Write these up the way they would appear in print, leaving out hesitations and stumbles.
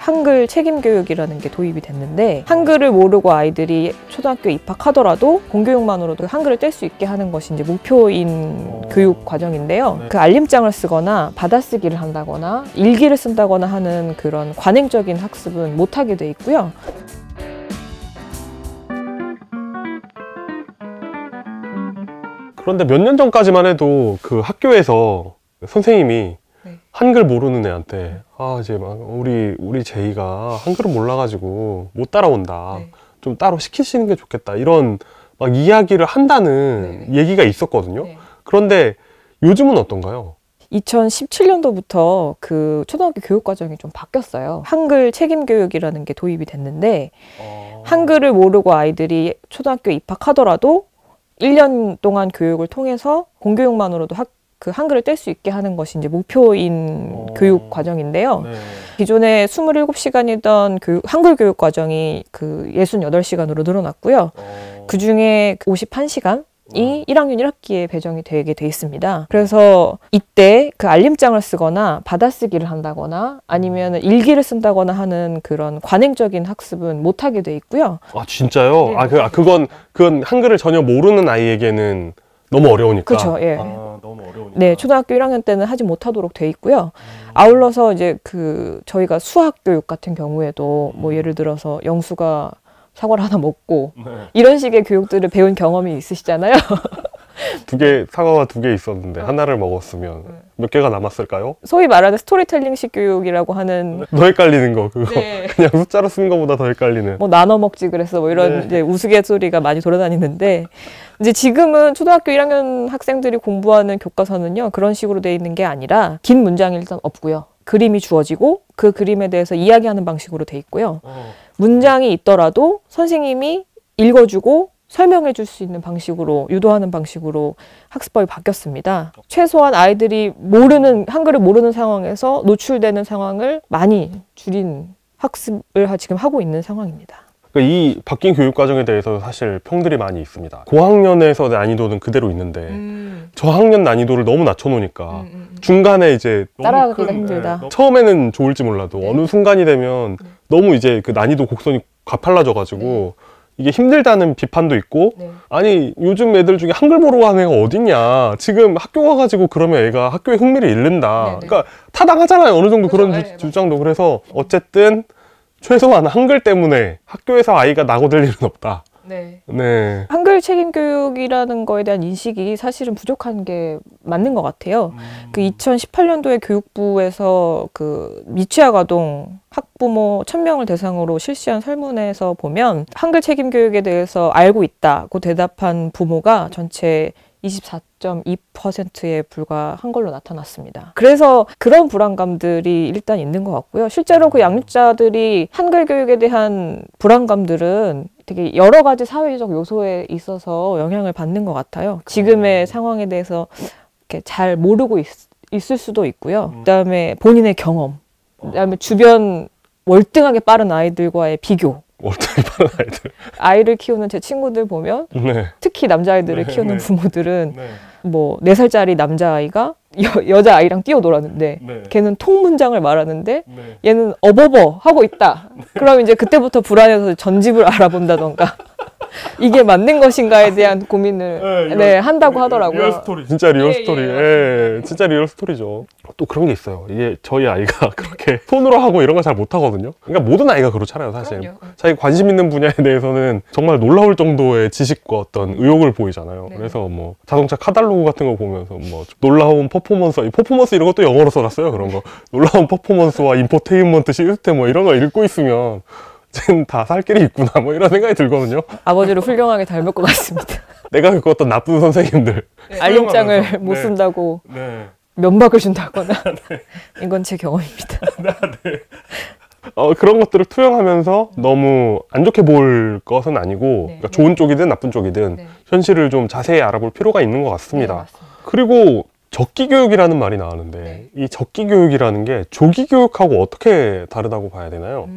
한글 책임 교육이라는 게 도입이 됐는데, 한글을 모르고 아이들이 초등학교에 입학하더라도 공교육만으로도 한글을 뗄 수 있게 하는 것이 이제 목표인 교육 과정인데요. 그 알림장을 쓰거나 받아쓰기를 한다거나 일기를 쓴다거나 하는 그런 관행적인 학습은 못하게 돼 있고요. 그런데 몇 년 전까지만 해도 그 학교에서 선생님이 한글 모르는 애한테 이제 막 우리 제이가 한글을 몰라가지고 못 따라온다. 좀 따로 시키시는 게 좋겠다. 이런 막 이야기를 한다는 얘기가 있었거든요. 그런데 요즘은 어떤가요? 2017년도부터 그 초등학교 교육 과정이 좀 바뀌었어요. 한글 책임 교육이라는 게 도입이 됐는데, 한글을 모르고 아이들이 초등학교에 입학하더라도 1년 동안 교육을 통해서 공교육만으로도 그 한글을 뗄 수 있게 하는 것이 이제 목표인 교육 과정인데요. 기존에 27시간이던 한글 교육 과정이 그 68시간으로 늘어났고요. 그 중에 51시간이 1학년 1학기에 배정이 되게 돼 있습니다. 그래서 이때 그 알림장을 쓰거나 받아쓰기를 한다거나 아니면 일기를 쓴다거나 하는 그런 관행적인 학습은 못하게 돼 있고요. 아, 진짜요? 네, 그건 한글을 전혀 모르는 아이에게는 너무 어려우니까. 그렇죠. 예. 너무 어려우니까. 네, 초등학교 1학년 때는 하지 못하도록 돼 있고요. 아울러서 이제 저희가 수학 교육 같은 경우에도 뭐 예를 들어서 영수가 사과를 하나 먹고 이런 식의 교육들을 배운 경험이 있으시잖아요. 사과가 2개 있었는데 하나를 먹었으면 몇 개가 남았을까요? 소위 말하는 스토리텔링식 교육이라고 하는, 더 헷갈리는 거 그거. 네. 그냥 숫자로 쓰는 것보다 더 헷갈리는. 뭐 나눠 먹지 그래서 뭐 이런 이제 우스갯소리가 많이 돌아다니는데, 이제 지금은 초등학교 1학년 학생들이 공부하는 교과서는요, 그런 식으로 돼 있는 게 아니라 긴 문장이 일단 없고요. 그림이 주어지고 그 그림에 대해서 이야기하는 방식으로 돼 있고요. 문장이 있더라도 선생님이 읽어주고 설명해 줄 수 있는 방식으로, 유도하는 방식으로 학습법이 바뀌었습니다. 최소한 아이들이 한글을 모르는 상황에서 노출되는 상황을 많이 줄인 학습을 지금 하고 있는 상황입니다. 이 바뀐 교육 과정에 대해서 사실 평들이 많이 있습니다. 고학년에서 난이도는 그대로 있는데 저학년 난이도를 너무 낮춰놓으니까 중간에 이제 따라가기가 힘들다. 처음에는 좋을지 몰라도 어느 순간이 되면 너무 이제 그 난이도 곡선이 가팔라져가지고 이게 힘들다는 비판도 있고, 아니 요즘 애들 중에 한글 모르고 하는 애가 어딨냐, 지금 학교 가가지고 그러면 애가 학교에 흥미를 잃는다. 그러니까 타당하잖아요, 어느 정도. 그런 주장도. 그래서 어쨌든 최소한 한글 때문에 학교에서 아이가 낙오될 일은 없다. 네. 한글 책임 교육이라는 거에 대한 인식이 사실은 부족한 게 맞는 것 같아요. 그 2018년도에 교육부에서 그 미취학 아동 학부모 1000명을 대상으로 실시한 설문에서 보면 한글 책임 교육에 대해서 알고 있다고 대답한 부모가 전체 24.2%에 불과한 걸로 나타났습니다. 그래서 그런 불안감들이 일단 있는 것 같고요. 실제로 그 양육자들이 한글 교육에 대한 불안감들은 되게 여러 가지 사회적 요소에 있어서 영향을 받는 것 같아요. 지금의 상황에 대해서 이렇게 잘 모르고 있을 수도 있고요. 그다음에 본인의 경험, 그다음에 주변 월등하게 빠른 아이들과의 비교. 월등하게 빠른 아이들. 아이를 키우는 제 친구들 보면 특히 남자아이들을 키우는 부모들은 뭐 4살짜리 남자아이가 여자아이랑 뛰어놀았는데 걔는 통문장을 말하는데 얘는 어버버 하고 있다. 그럼 이제 그때부터 불안해서 전집을 알아본다던가 이게 맞는 것인가에 대한 고민을 한다고 하더라고요. 리얼 스토리. 진짜 리얼 스토리. 진짜 리얼 스토리죠. 또 그런 게 있어요. 이게 저희 아이가 그렇게 손으로 하고 이런 걸 잘 못하거든요. 그러니까 모든 아이가 그렇잖아요, 사실. 그럼요. 자기 관심 있는 분야에 대해서는 정말 놀라울 정도의 지식과 어떤 의욕을 보이잖아요. 그래서 뭐 자동차 카탈로그 같은 거 보면서 뭐 놀라운 퍼포먼스 이런 것도 영어로 써놨어요. 그런 거. 놀라운 퍼포먼스와 인포테인먼트 시스템 뭐 이런 거 읽고 있으면 쟤는 다 살 길이 있구나 뭐 이런 생각이 들거든요. 아버지를 훌륭하게 닮을 것 같습니다. 내가 겪었던 나쁜 선생님들. 알림장을 못 쓴다고 면박을 준다거나 이건 제 경험입니다. 그런 것들을 투영하면서 너무 안 좋게 볼 것은 아니고 그러니까 좋은 쪽이든 나쁜 쪽이든 현실을 좀 자세히 알아볼 필요가 있는 것 같습니다. 그리고 적기 교육이라는 말이 나왔는데 이 적기 교육이라는 게 조기 교육하고 어떻게 다르다고 봐야 되나요?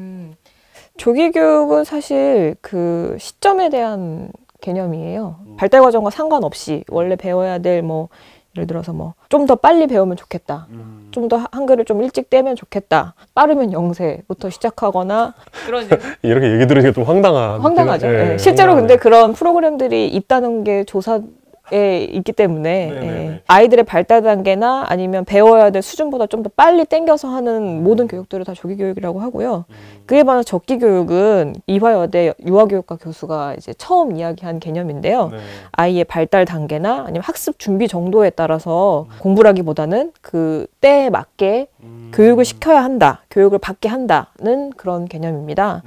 조기 교육은 사실 그 시점에 대한 개념이에요. 발달 과정과 상관없이 원래 배워야 될 뭐 예를 들어서 뭐 좀 더 빨리 배우면 좋겠다. 좀 더 한글을 좀 일찍 떼면 좋겠다. 빠르면 영세부터 시작하거나 그런 이렇게 얘기 들으니까 좀 황당하죠. 예, 예. 실제로 황당하네. 근데 그런 프로그램들이 있다는 게 조사에 있기 때문에 네네네. 아이들의 발달 단계나 아니면 배워야 될 수준보다 좀 더 빨리 땡겨서 하는 모든 교육들을 다 조기 교육이라고 하고요. 그에 반해 적기 교육은 이화여대 유아교육과 교수가 이제 처음 이야기한 개념인데요. 네. 아이의 발달 단계나 아니면 학습 준비 정도에 따라서 공부라기보다는 그 때에 맞게 교육을 시켜야 한다, 교육을 받게 한다는 그런 개념입니다.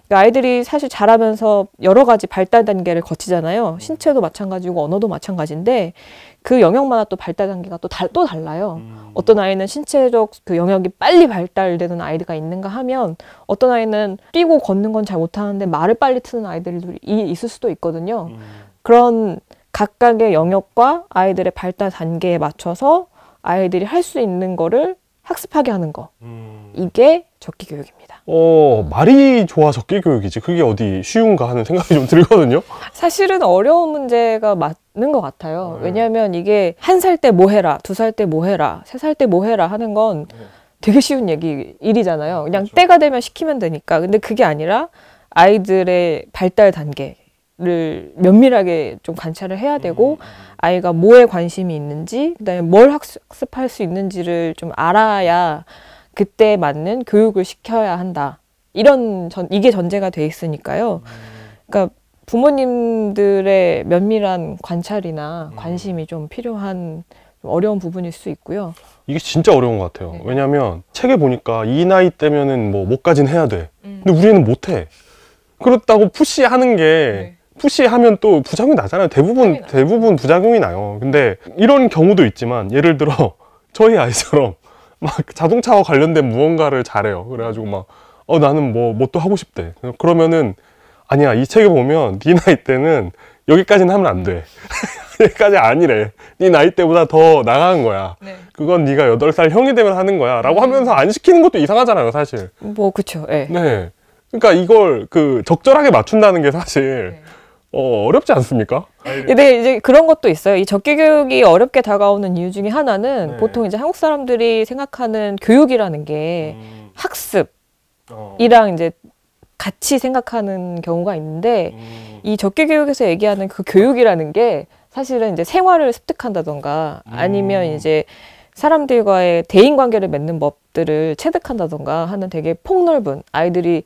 그러니까 아이들이 사실 자라면서 여러 가지 발달 단계를 거치잖아요. 신체도 마찬가지고 언어도 마찬가지인데 그 영역마다 또 발달 단계가 또 달라요. 어떤 아이는 신체적 그 영역이 빨리 발달되는 아이가 있는가 하면 어떤 아이는 뛰고 걷는 건 잘 못하는데 말을 빨리 트는 아이들이 있을 수도 있거든요. 그런 각각의 영역과 아이들의 발달 단계에 맞춰서 아이들이 할 수 있는 거를 학습하게 하는 거. 이게 적기 교육입니다. 말이 좋아 적기 교육이지 그게 어디 쉬운가 하는 생각이 좀 들거든요. 사실은 어려운 문제가 맞는 것 같아요. 왜냐하면 이게 1살 때 뭐 해라, 2살 때 뭐 해라, 3살 때 뭐 해라 하는 건 되게 쉬운 일이잖아요. 그냥 그렇죠. 때가 되면 시키면 되니까. 근데 그게 아니라 아이들의 발달 단계를 면밀하게 좀 관찰을 해야 되고 아이가 뭐에 관심이 있는지 그다음에 뭘 학습할 수 있는지를 좀 알아야 그때 맞는 교육을 시켜야 한다. 이게 전제가 돼 있으니까요. 그러니까 부모님들의 면밀한 관찰이나 관심이 좀 필요한 좀 어려운 부분일 수 있고요. 이게 진짜 어려운 것 같아요. 네. 왜냐면 책에 보니까 이 나이 때면은 뭐 뭐까지는 해야 돼. 근데 우리 애는 못해. 그렇다고 푸시하는 게 푸시하면 또 부작용이 나잖아요. 대부분 부작용이 나요. 근데 이런 경우도 있지만 예를 들어 저희 아이처럼 막 자동차와 관련된 무언가를 잘해요. 그래가지고 막 나는 뭐 또 하고 싶대. 그러면은 아니야 이 책에 보면 네 나이 때는 여기까지는 하면 안 돼. 여기까지 아니래. 네 나이 때보다 더 나가는 거야. 그건 네가 8살 형이 되면 하는 거야. 라고 하면서 안 시키는 것도 이상하잖아요, 사실. 뭐 그쵸. 네. 네. 그러니까 이걸 적절하게 맞춘다는 게 사실 어렵지 않습니까? 근데 이제 그런 것도 있어요. 이 적기 교육이 어렵게 다가오는 이유 중에 하나는 보통 이제 한국 사람들이 생각하는 교육이라는 게 학습이랑 이제 같이 생각하는 경우가 있는데 이 적기 교육에서 얘기하는 그 교육이라는 게 사실은 이제 생활을 습득한다던가 아니면 이제 사람들과의 대인관계를 맺는 법들을 체득한다던가 하는 되게 폭넓은 아이들이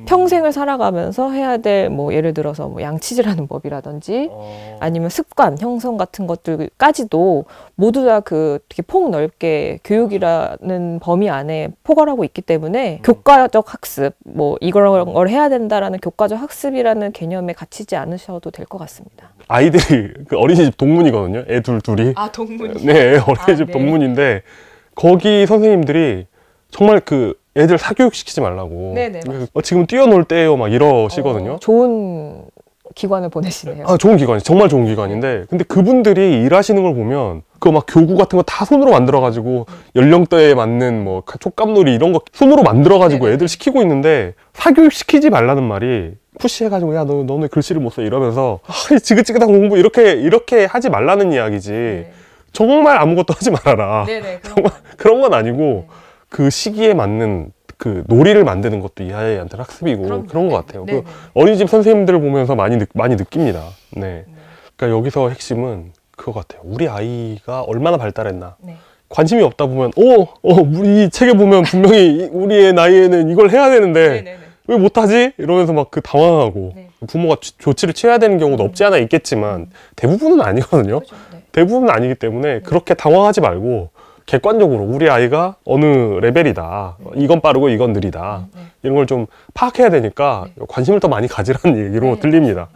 평생을 살아가면서 해야 될 뭐 예를 들어서 뭐 양치질하는 법이라든지 아니면 습관 형성 같은 것들까지도 모두 다 그 되게 폭넓게 교육이라는 범위 안에 포괄하고 있기 때문에 교과적 학습 뭐 이런 걸 해야 된다라는 교과적 학습이라는 개념에 갇히지 않으셔도 될 것 같습니다. 아이들이 그 어린이집 동문이거든요. 애 둘이. 아, 동문. 네, 어린이집 네. 동문인데 거기 선생님들이 정말 애들 사교육 시키지 말라고. 네네, 지금 뛰어놀 때예요, 막 이러시거든요. 좋은 기관을 보내시네요. 좋은 기관이 정말 좋은 기관인데 근데 그분들이 일하시는 걸 보면 그 막 교구 같은 거 다 손으로 만들어가지고 연령대에 맞는 뭐 촉감놀이 이런 거 손으로 만들어가지고 애들 시키고 있는데 사교육 시키지 말라는 말이 푸시해가지고 야 너네 글씨를 못 써 이러면서 지긋지긋한 공부 이렇게 하지 말라는 이야기지. 정말 아무것도 하지 말아라. 그런 건 아니고 그 시기에 맞는 그 놀이를 만드는 것도 이 아이한테 학습이고 그런 것 같아요. 그 어린이집 선생님들을 보면서 많이 느낍니다. 네. 그러니까 여기서 핵심은 그거 같아요. 우리 아이가 얼마나 발달했나. 관심이 없다 보면 우리 책에 보면 분명히 우리의 나이에는 이걸 해야 되는데 왜 못하지? 이러면서 막 당황하고 부모가 조치를 취해야 되는 경우도 없지 않아 있겠지만 대부분은 아니거든요. 대부분은 아니기 때문에 그렇게 당황하지 말고 객관적으로 우리 아이가 어느 레벨이다. 이건 빠르고 이건 느리다. 이런 걸 좀 파악해야 되니까 관심을 더 많이 가지라는 얘기로 들립니다.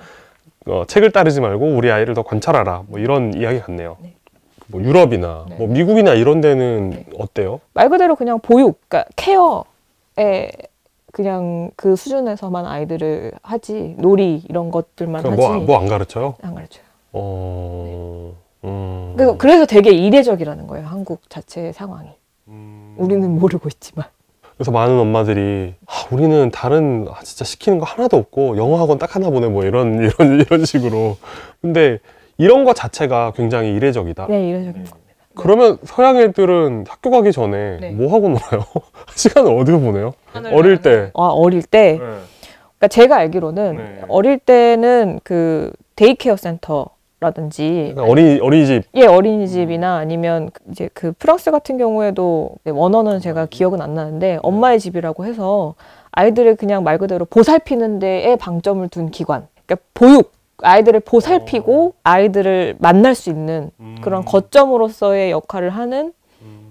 책을 따르지 말고 우리 아이를 더 관찰하라. 뭐 이런 이야기 같네요. 뭐 유럽이나 뭐 미국이나 이런 데는 어때요? 말 그대로 그냥 보육, 그러니까 케어에 그냥 그 수준에서만 아이들을 하지 놀이 이런 것들만 하지. 뭐 안 가르쳐요? 안 가르쳐요. 그래서 되게 이례적이라는 거예요. 한국 자체의 상황이. 우리는 모르고 있지만. 그래서 많은 엄마들이 우리는 다른 진짜 시키는 거 하나도 없고 영어 학원 딱 하나 보내 뭐 이런 식으로. 근데 이런 거 자체가 굉장히 이례적이다. 네, 이례적인 거. 그러면 서양 애들은 학교 가기 전에 네. 뭐 하고 놀아요? 시간을 어디서 보내요? 어릴 때. 어릴 때. 그러니까 제가 알기로는 네. 어릴 때는 그 데이케어 센터라든지 그러니까 어린이집. 예, 어린이집이나 아니면 이제 그 프랑스 같은 경우에도 원어는 제가 기억은 안 나는데 엄마의 집이라고 해서 아이들을 그냥 말 그대로 보살피는 데에 방점을 둔 기관. 그러니까 보육, 아이들을 보살피고 아이들을 만날 수 있는 그런 거점으로서의 역할을 하는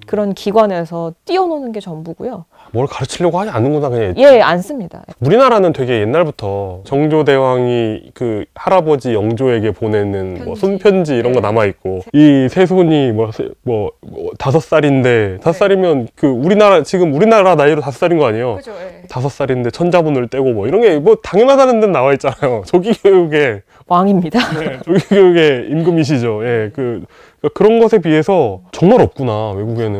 그런 기관에서 뛰어노는 게 전부고요. 뭘 가르치려고 하지 않는구나 그냥. 예, 안 씁니다. 우리나라는 되게 옛날부터 정조대왕이 그 할아버지 영조에게 보내는 뭐 편지. 손편지 이런 거 네. 남아있고 이 세손이 뭐 5살인데 5살이면 그 지금 우리나라 나이로 5살인 거 아니에요? 그죠, 예. 5살인데 천자문을 떼고 뭐 이런 게 뭐 당연하다는 데는 나와 있잖아요. 조기교육의 왕입니다. 네, 조기교육의 임금이시죠. 예, 그런 것에 비해서 정말 없구나 외국에는.